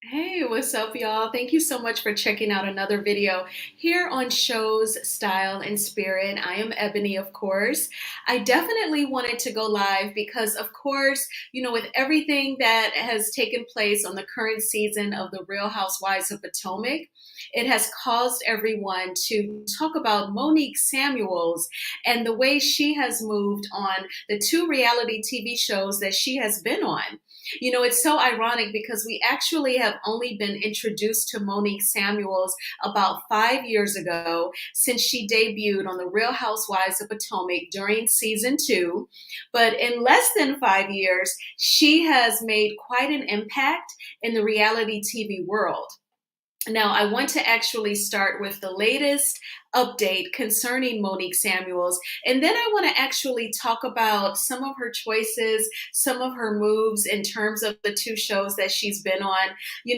Hey, what's up, y'all? Thank you so much for checking out another video here on Shows, Style, and Spirit. I am Ebony, of course. I definitely wanted to go live because, of course, with everything that has taken place on the current season of The Real Housewives of Potomac, it has caused everyone to talk about Monique Samuels and the way she has moved on the two reality TV shows that she has been on. It's so ironic because we actually have only been introduced to Monique Samuels about 5 years ago since she debuted on The Real Housewives of Potomac during season two. But in less than 5 years, she has made quite an impact in the reality TV world. Now, I want to actually start with the latest update concerning Monique Samuels, and then I want to actually talk about some of her choices, some of her moves in terms of the two shows that she's been on.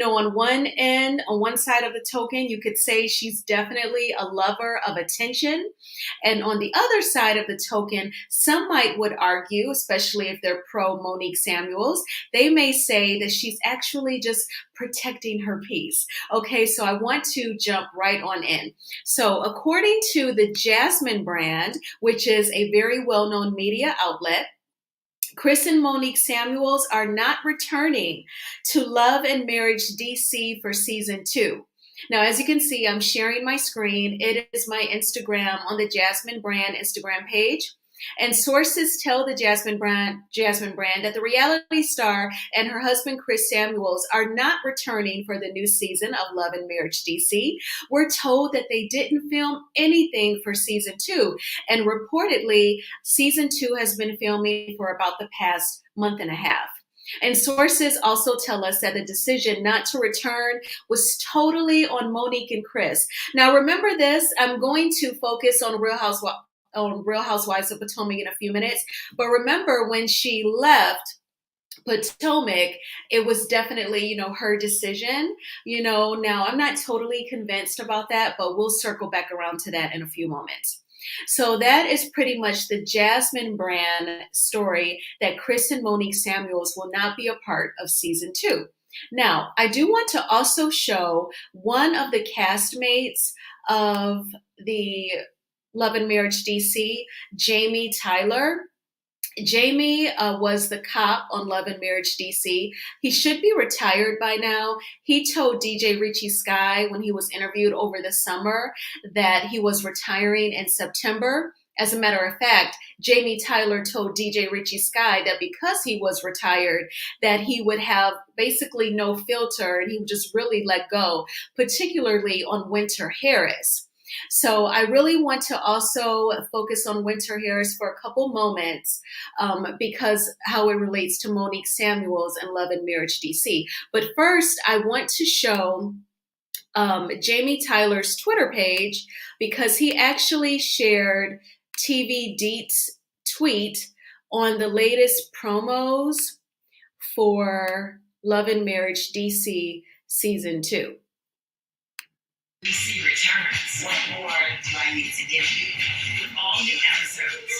On one end, on one side of the token, you could say she's definitely a lover of attention. And on the other side of the token, some would argue, especially if they're pro Monique Samuels, they may say that she's actually just protecting her peace. Okay, so I want to jump right on in. So, according to the Jasmine brand, which is a very well known media outlet, Chris and Monique Samuels are not returning to Love and Marriage DC for season two. Now, as you can see, I'm sharing my screen. It is my Instagram on the Jasmine brand Instagram page. And sources tell the Jasmine brand that the reality star and her husband Chris Samuels are not returning for the new season of Love and Marriage DC. We're told that they didn't film anything for season two, and reportedly, season two has been filming for about the past month and a half. And sources also tell us that the decision not to return was totally on Monique and Chris. Now, remember this, I'm going to focus on Real Housewives of Potomac in a few minutes. But remember when she left Potomac, it was definitely, her decision. Now I'm not totally convinced about that, but we'll circle back around to that in a few moments. So that is pretty much the Jasmine brand story that Chris and Monique Samuels will not be a part of season two. Now, I do want to also show one of the castmates of the Love and Marriage DC, Jamie Tyler. Jamie was the cop on Love and Marriage DC. He should be retired by now. He told DJ Richie Sky when he was interviewed over the summer that he was retiring in September. As a matter of fact, Jamie Tyler told DJ Richie Sky that because he was retired, that he would have basically no filter and he would just really let go, particularly on Winter Harris. So I really want to also focus on Winter Harris for a couple moments because how it relates to Monique Samuels and Love and Marriage DC. But first, I want to show Jamie Tyler's Twitter page because he actually shared TV Deet's tweet on the latest promos for Love and Marriage DC season two. DC returns. What more do I need to give you? With all new episodes.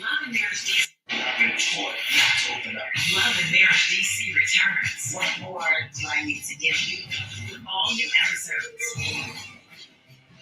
Love and Marriage DC. I've been taught not to open up. Love and Marriage DC returns. What more do I need to give you? With all new episodes.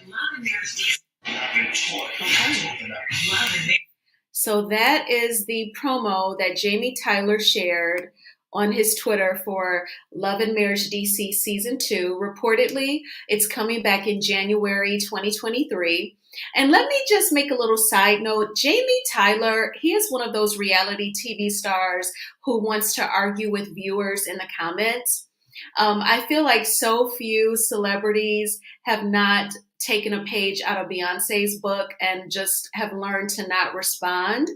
Love and Marriage DC. I've been taught not to open up. Love and Marriage. So that is the promo that Jamie Tyler shared on his Twitter for Love and Marriage DC season two. Reportedly, it's coming back in January 2023. And let me just make a little side note. Jamie Tyler, he is one of those reality TV stars who wants to argue with viewers in the comments. I feel like so few celebrities have not taken a page out of Beyonce's book and just have learned to not respond.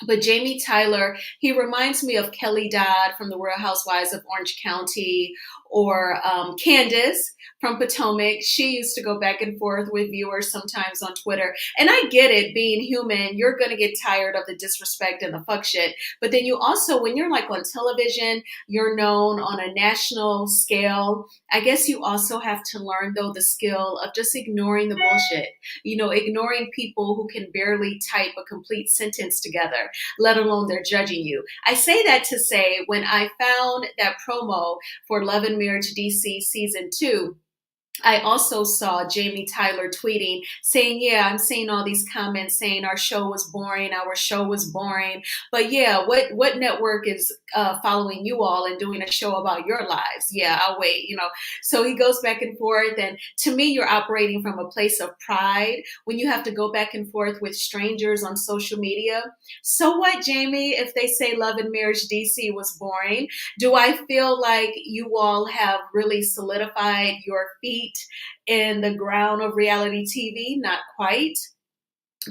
But Jamie Tyler, he reminds me of Kelly Dodd from The Real Housewives of Orange County, or Candace from Potomac. She used to go back and forth with viewers sometimes on Twitter. And I get it, being human, you're going to get tired of the disrespect and the fuck shit. But then you also, when you're like on television, you're known on a national scale. I guess you also have to learn, though, the skill of just ignoring the bullshit, ignoring people who can barely type a complete sentence together, let alone they're judging you. I say that to say, when I found that promo for Love and Marriage DC season 2, I also saw Jamie Tyler tweeting saying, yeah, I'm seeing all these comments saying our show was boring, our show was boring. But yeah, what network is following you all and doing a show about your lives? Yeah, I'll wait. So he goes back and forth. And to me, you're operating from a place of pride when you have to go back and forth with strangers on social media. So what, Jamie, if they say Love and Marriage DC was boring? Do I feel like you all have really solidified your feet in the ground of reality TV? Not quite.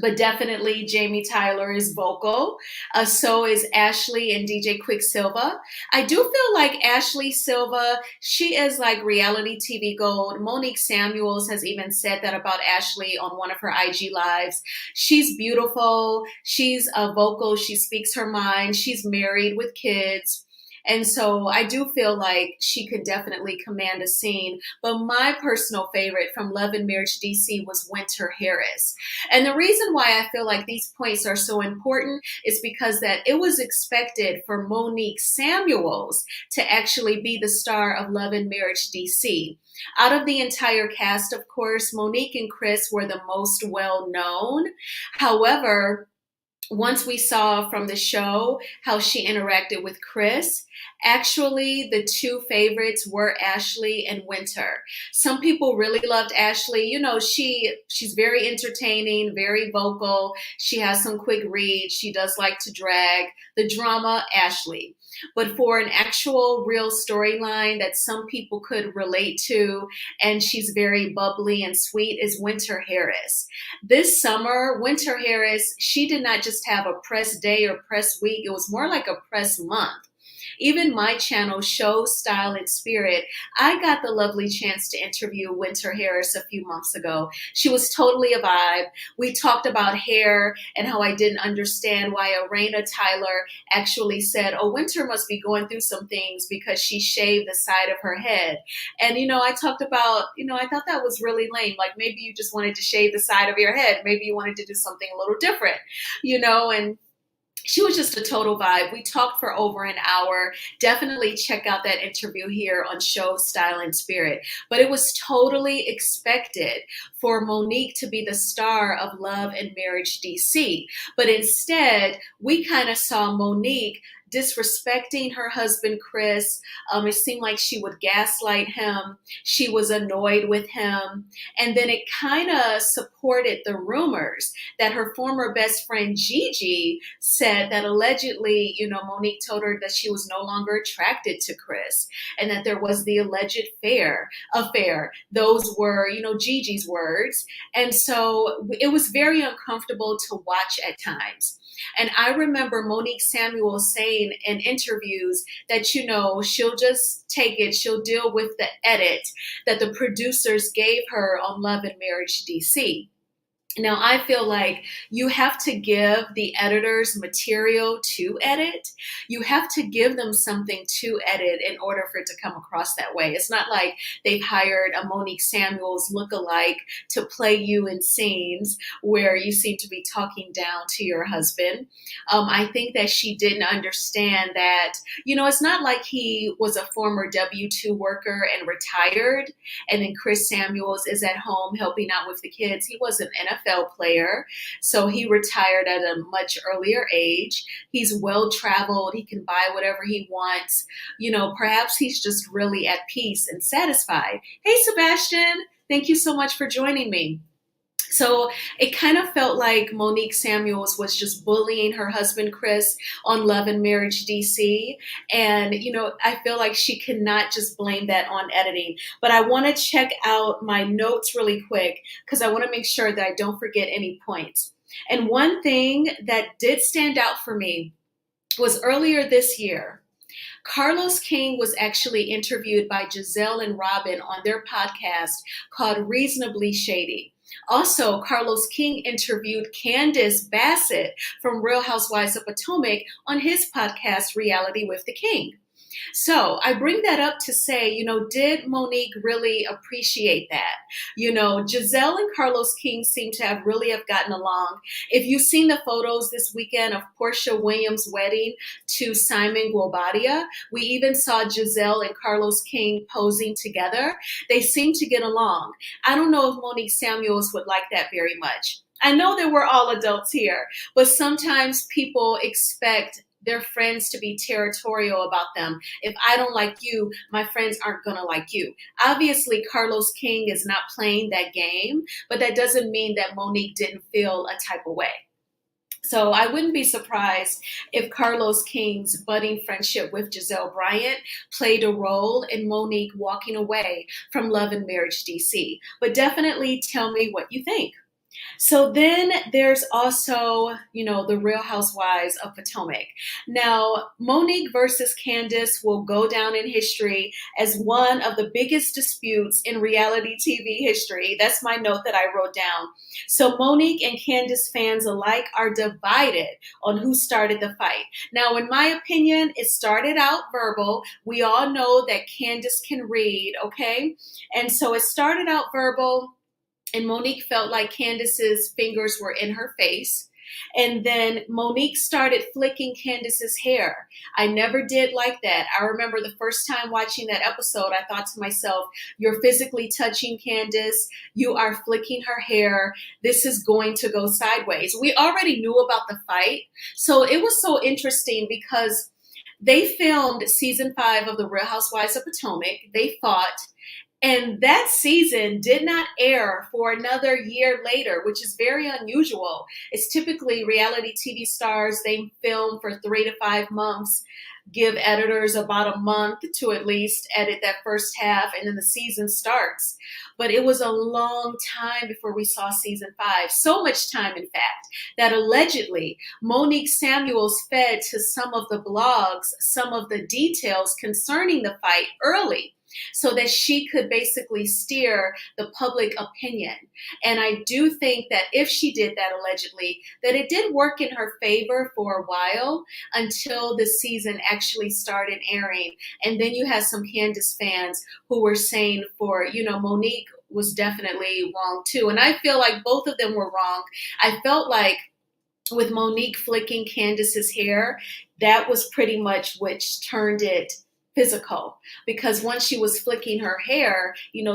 But definitely Jamie Tyler is vocal. So is Ashley and DJ Quicksilva. I do feel like Ashley Silva, she is like reality TV gold. Monique Samuels has even said that about Ashley on one of her IG lives. She's beautiful. She's vocal. She speaks her mind. She's married with kids. And so I do feel like she could definitely command a scene. But my personal favorite from Love and Marriage DC was Winter Harris. And the reason why I feel like these points are so important is because that it was expected for Monique Samuels to actually be the star of Love and Marriage DC. Out of the entire cast, of course, Monique and Chris were the most well known. However, once we saw from the show how she interacted with Chris, actually the two favorites were Ashley and Winter. Some people really loved Ashley. She's very entertaining, very vocal. She has some quick reads. She does like to drag. The drama, Ashley. But for an actual real storyline that some people could relate to, and she's very bubbly and sweet, is Winter Harris. This summer, Winter Harris, she did not just have a press day or press week, it was more like a press month. Even my channel, Show, Style, and Spirit, I got the lovely chance to interview Winter Harris a few months ago. She was totally a vibe. We talked about hair and how I didn't understand why Arena Tyler actually said, oh, Winter must be going through some things because she shaved the side of her head. And, I talked about, I thought that was really lame. Like maybe you just wanted to shave the side of your head. Maybe you wanted to do something a little different, and she was just a total vibe. We talked for over an hour. Definitely check out that interview here on Show, Style, and Spirit. But it was totally expected for Monique to be the star of Love and Marriage DC. But instead, we kind of saw Monique disrespecting her husband, Chris. It seemed like she would gaslight him. She was annoyed with him. And then it kind of supported the rumors that her former best friend, Gigi, said that allegedly, Monique told her that she was no longer attracted to Chris and that there was the alleged affair. Those were, Gigi's words. And so it was very uncomfortable to watch at times. And I remember Monique Samuel saying in interviews that, she'll just take it. She'll deal with the edit that the producers gave her on Love and Marriage DC. Now, I feel like you have to give the editors material to edit. You have to give them something to edit in order for it to come across that way. It's not like they've hired a Monique Samuels lookalike to play you in scenes where you seem to be talking down to your husband. I think that she didn't understand that, it's not like he was a former W-2 worker and retired, and then Chris Samuels is at home helping out with the kids. He was an NFL player, so he retired at a much earlier age. He's well traveled. He can buy whatever he wants. Perhaps he's just really at peace and satisfied. Hey, Sebastian, thank you so much for joining me. So it kind of felt like Monique Samuels was just bullying her husband, Chris, on Love and Marriage DC. And, I feel like she cannot just blame that on editing. But I want to check out my notes really quick because I want to make sure that I don't forget any points. And one thing that did stand out for me was earlier this year, Carlos King was actually interviewed by Giselle and Robin on their podcast called Reasonably Shady. Also, Carlos King interviewed Candace Bassett from Real Housewives of Potomac on his podcast, Reality with the King. So I bring that up to say, did Monique really appreciate that? Giselle and Carlos King seem to have gotten along. If you've seen the photos this weekend of Portia Williams' wedding to Simon Guobadia, we even saw Giselle and Carlos King posing together. They seem to get along. I don't know if Monique Samuels would like that very much. I know that we're all adults here, but sometimes people expect their friends to be territorial about them. If I don't like you, my friends aren't gonna like you. Obviously, Carlos King is not playing that game, but that doesn't mean that Monique didn't feel a type of way. So I wouldn't be surprised if Carlos King's budding friendship with Giselle Bryant played a role in Monique walking away from Love and Marriage DC. But definitely tell me what you think. So then there's also, the Real Housewives of Potomac. Now, Monique versus Candace will go down in history as one of the biggest disputes in reality TV history. That's my note that I wrote down. So Monique and Candace fans alike are divided on who started the fight. Now, in my opinion, it started out verbal. We all know that Candace can read, okay? And so it started out verbal. And Monique felt like Candace's fingers were in her face. And then Monique started flicking Candace's hair. I never did like that. I remember the first time watching that episode, I thought to myself, you're physically touching Candace. You are flicking her hair. This is going to go sideways. We already knew about the fight. So it was so interesting because they filmed season 5 of The Real Housewives of Potomac. They fought. And that season did not air for another year later, which is very unusual. It's typically reality TV stars, they film for 3 to 5 months, give editors about a month to at least edit that first half, and then the season starts. But it was a long time before we saw season 5. So much time, in fact, that allegedly Monique Samuels fed to some of the blogs some of the details concerning the fight early, so that she could basically steer the public opinion. And I do think that if she did that allegedly, that it did work in her favor for a while until the season actually started airing. And then you had some Candace fans who were saying Monique was definitely wrong too. And I feel like both of them were wrong. I felt like with Monique flicking Candace's hair, that was pretty much which turned it physical, because once she was flicking her hair,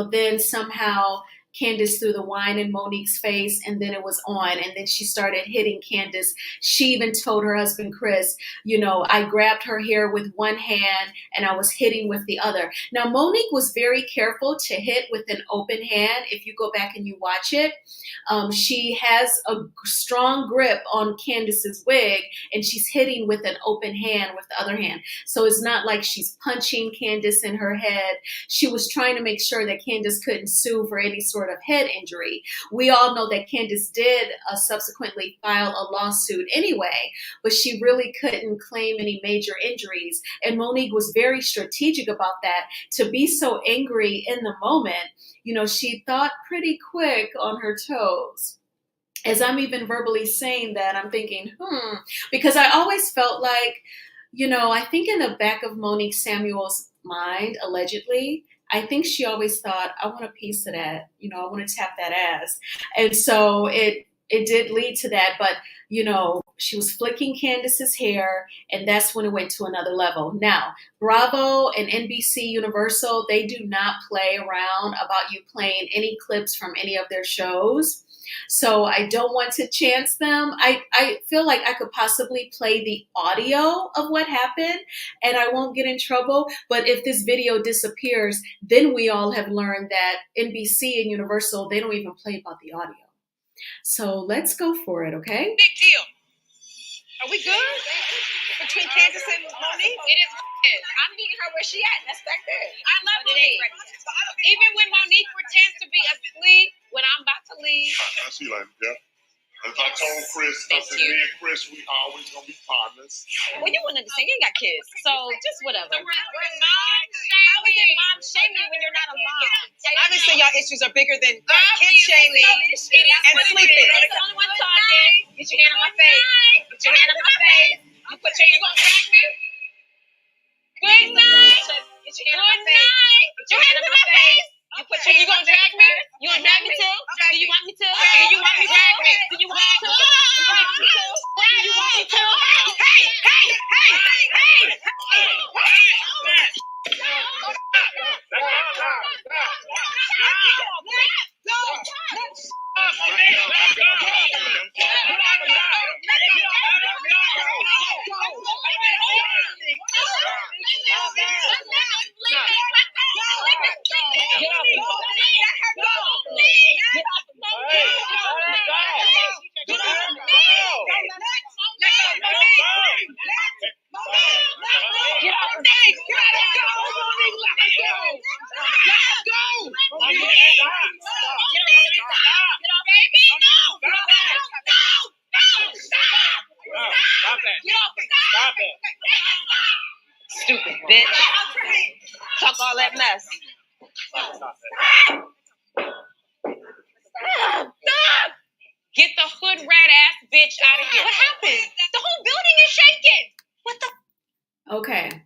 then somehow Candace threw the wine in Monique's face, and then it was on, and then she started hitting Candace. She even told her husband, Chris, I grabbed her hair with one hand and I was hitting with the other. Now, Monique was very careful to hit with an open hand. If you go back and you watch it, she has a strong grip on Candace's wig, and she's hitting with an open hand with the other hand. So it's not like she's punching Candace in her head. She was trying to make sure that Candace couldn't sue for any sort of head injury. We all know that Candace did subsequently file a lawsuit anyway, but she really couldn't claim any major injuries. And Monique was very strategic about that. To be so angry in the moment, she thought pretty quick on her toes. As I'm even verbally saying that, I'm thinking, because I always felt like, I think in the back of Monique Samuels' mind, allegedly, I think she always thought, I want a piece of that. I want to tap that ass. And so it did lead to that. But, she was flicking Candace's hair, and that's when it went to another level. Now, Bravo and NBC Universal, they do not play around about you playing any clips from any of their shows. So I don't want to chance them. I feel like I could possibly play the audio of what happened and I won't get in trouble. But if this video disappears, then we all have learned that NBC and Universal, they don't even play about the audio. So let's go for it, okay? Big deal. Are we good? Between Candace and Monique? It is what it is. I'm meeting her where she at. That's back there. I love Monique. Even when Monique pretends to be asleep when I'm about to leave. I see, like, yeah. As I told Chris, I said, me and Chris, we always gonna be partners. Well, you wouldn't understand. You ain't got kids, so just whatever. How is it mom shaming when you're not a mom? Obviously, y'all issues are bigger than kid shaming and sleeping. It's the only one talking. Get your hand on my face. Get your hand on my face. You put your, you gonna drag me? Good night. Get your hand on my face. Get your hand on my face. You put your, you gonna drag me? You gonna drag me too? Do you want me to? Do you want me to? Do you want me to? Do you want me to? Do you want me to? Stupid bitch. Talk all that mess. Get the hood rat ass bitch out of here. What happened? The whole building is shaking. What the? Okay.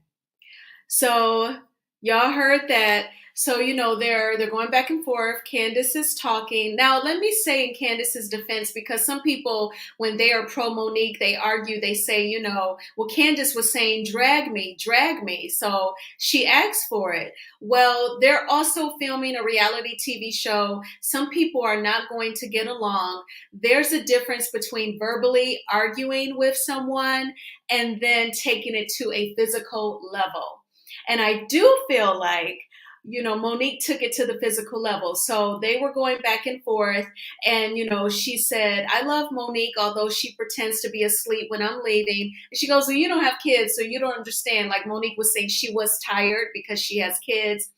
So y'all heard that. So, you know, they're going back and forth. Candace is talking. Now, let me say in Candace's defense, because some people, when they are pro Monique, they argue, they say, you know, well, Candace was saying, drag me, drag me. So she asked for it. Well, they're also filming a reality TV show. Some people are not going to get along. There's a difference between verbally arguing with someone and then taking it to a physical level. And I do feel like, you know, Monique took it to the physical level. So they were going back and forth. And, you know, she said, I love Monique, although she pretends to be asleep when I'm leaving. And she goes, well, you don't have kids, so you don't understand. Like Monique was saying she was tired because she has kids.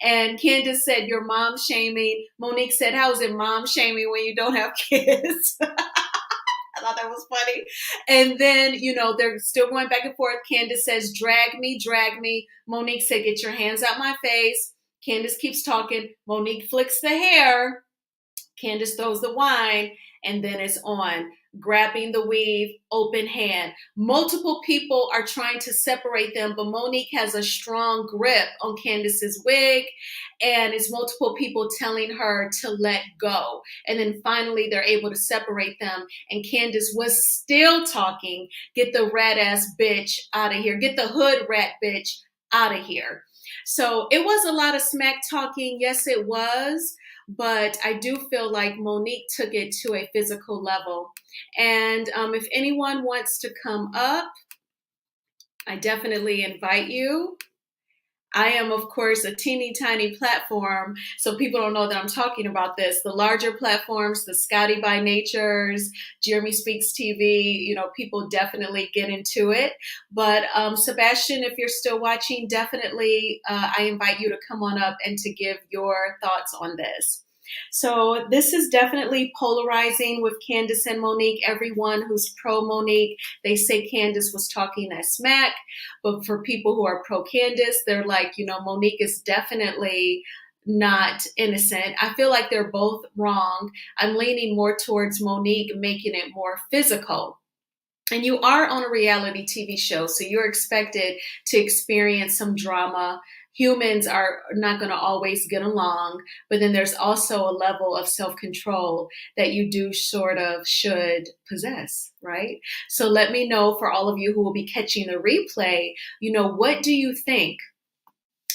And Candace said, you're mom shaming. Monique said, how is it mom shaming when you don't have kids? I thought that was funny. And then, you know, they're still going back and forth. Candace says, drag me, drag me. Monique said, get your hands out my face. Candace keeps talking. Monique flicks the hair. Candace throws the wine, and then it's on. Grabbing the weave, open hand. Multiple people are trying to separate them, but Monique has a strong grip on Candace's wig, and it's multiple people telling her to let go. And then finally, they're able to separate them, and Candace was still talking. Get the rat ass bitch out of here. Get the hood rat bitch out of here. So it was a lot of smack talking. Yes, it was. But I do feel like Monique took it to a physical level. And if anyone wants to come up, I definitely invite you. I am, of course, a teeny tiny platform, so people don't know that I'm talking about this. The larger platforms, the Scotty by Natures, Jeremy Speaks TV, you know, people definitely get into it. But Sebastian, if you're still watching, definitely I invite you to come on up and to give your thoughts on this. So this is definitely polarizing with Candace and Monique. Everyone who's pro Monique, they say Candace was talking that smack. But for people who are pro Candace, they're like, you know, Monique is definitely not innocent. I feel like they're both wrong. I'm leaning more towards Monique making it more physical. And you are on a reality TV show, so you're expected to experience some drama. Humans are not going to always get along, but then there's also a level of self-control that you do sort of should possess, right? So let me know, for all of you who will be catching the replay, you know, what do you think?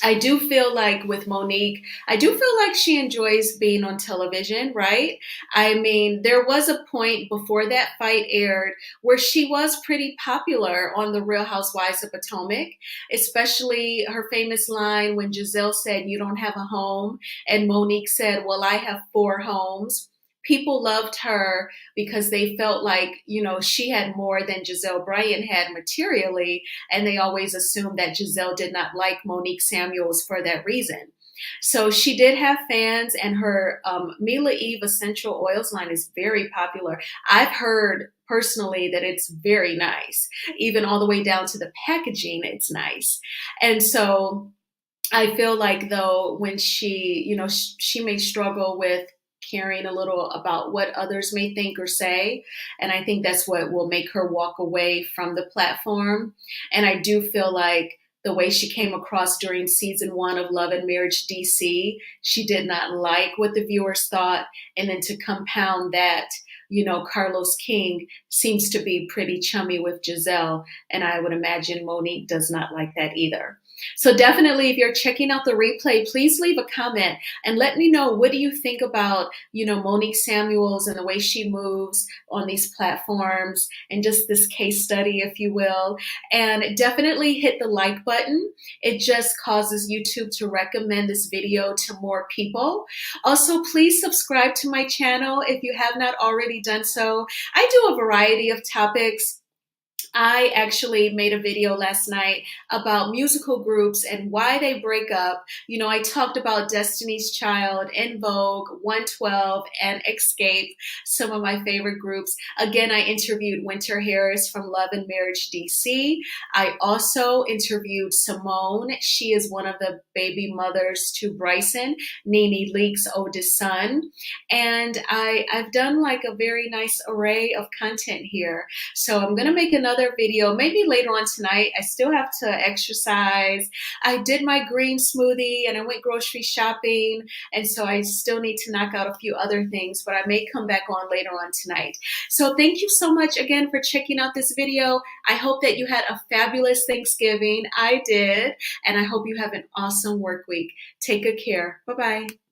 I do feel like with Monique, I do feel like she enjoys being on television, right? I mean, there was a point before that fight aired where she was pretty popular on The Real Housewives of Potomac, especially her famous line when Giselle said, you don't have a home, and Monique said, well, I have 4 homes. People loved her because they felt like, you know, she had more than Giselle Bryant had materially, and they always assumed that Giselle did not like Monique Samuels for that reason. So she did have fans, and her Mila Eve essential oils line is very popular. I've heard personally that it's very nice, even all the way down to the packaging, it's nice. And so I feel like though when she, she may struggle with caring a little about what others may think or say. And I think that's what will make her walk away from the platform. And I do feel like the way she came across during season 1 of Love and Marriage DC, she did not like what the viewers thought. And then to compound that, Carlos King seems to be pretty chummy with Giselle. And I would imagine Monique does not like that either. So definitely, if you're checking out the replay, please leave a comment and let me know, what do you think about, Monique Samuels and the way she moves on these platforms, and just this case study, if you will. And definitely hit the like button. It just causes YouTube to recommend this video to more people. Also, please subscribe to my channel if you have not already done so. I do a variety of topics. I actually made a video last night about musical groups and why they break up. I talked about Destiny's Child, En Vogue, 112, and Escape, some of my favorite groups. Again, I interviewed Winter Harris from Love and Marriage DC. I also interviewed Simone. She is one of the baby mothers to Bryson, Nene Leakes' oldest son. And I've done like a very nice array of content here. So I'm going to make another video maybe later on tonight. I still have to exercise. I did my green smoothie and I went grocery shopping. And so I still need to knock out a few other things, but I may come back on later on tonight. So thank you so much again for checking out this video. I hope that you had a fabulous Thanksgiving. I did. And I hope you have an awesome work week. Take good care. Bye-bye.